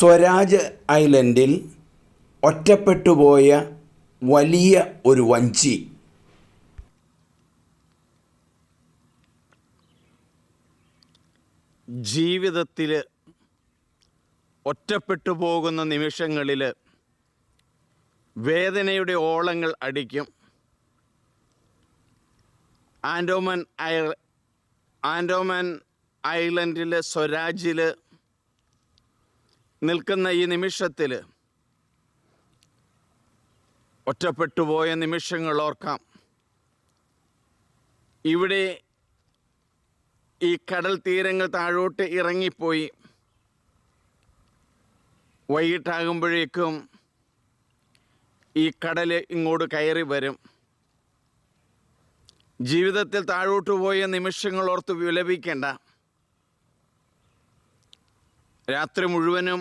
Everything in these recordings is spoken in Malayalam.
സ്വരാജ് ഐലൻഡിൽ ഒറ്റപ്പെട്ടുപോയ വലിയ ഒരു വഞ്ചി. ജീവിതത്തിൽ ഒറ്റപ്പെട്ടു പോകുന്ന നിമിഷങ്ങളിൽ വേദനയുടെ ഓളങ്ങൾ അടിക്കും. ആൻഡോമാൻ ഐലൻഡിൽ സ്വരാജിൽ നിൽക്കുന്ന ഈ നിമിഷത്തിൽ ഒറ്റപ്പെട്ടുപോയ നിമിഷങ്ങൾ ഓർക്കാം. ഇവിടെ ഈ കടൽ തീരങ്ങൾ താഴോട്ട് ഇറങ്ങിപ്പോയി. വൈകിട്ടാകുമ്പോഴേക്കും ഈ കടൽ ഇങ്ങോട്ട് കയറി വരും. ജീവിതത്തിൽ താഴോട്ട് പോയ നിമിഷങ്ങൾ ഓർത്ത് വിലപിക്കേണ്ട. രാത്രി മുഴുവനും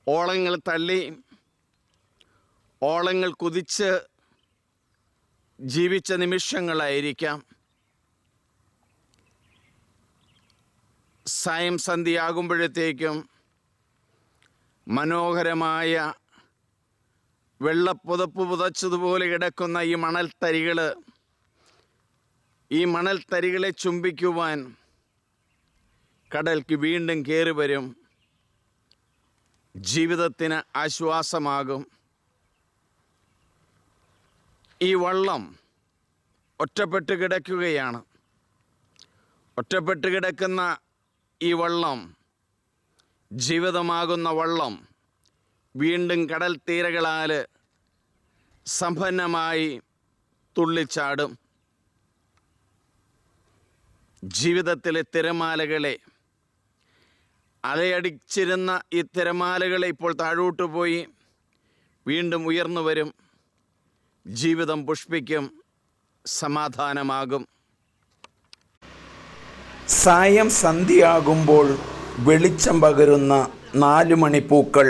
ഓളങ്ങൾ തള്ളി, ഓളങ്ങൾ കുതിച്ച് ജീവിച്ച നിമിഷങ്ങളായിരിക്കാം. സായം സന്ധ്യയാകുമ്പോഴത്തേക്കും മനോഹരമായ വെള്ളപ്പുതപ്പ് പുതച്ചതുപോലെ കിടക്കുന്ന ഈ മണൽത്തരികളെ ചുംബിക്കുവാൻ കടൽക്ക് വീണ്ടും കയറി വരും. ജീവിതത്തിന് ആശ്വാസമാകും. ഈ വള്ളം ഒറ്റപ്പെട്ട് കിടക്കുകയാണ്. ഒറ്റപ്പെട്ട് കിടക്കുന്ന ഈ വള്ളം, ജീവിതമാകുന്ന വള്ളം, വീണ്ടും കടൽ തീരകളാൽ സമ്പന്നമായി തുള്ളിച്ചാടും. ജീവിതത്തിലെ തിരമാലകളെ, അലയടിച്ചിരുന്ന ഈ തിരമാലകളെ ഇപ്പോൾ താഴോട്ട് പോയി വീണ്ടും ഉയർന്നു വരും. ജീവിതം പുഷ്പിക്കും, സമാധാനമാകും. സായം സന്ധ്യയാകുമ്പോൾ വെളിച്ചം പകരുന്ന 4 മണിപ്പൂക്കൾ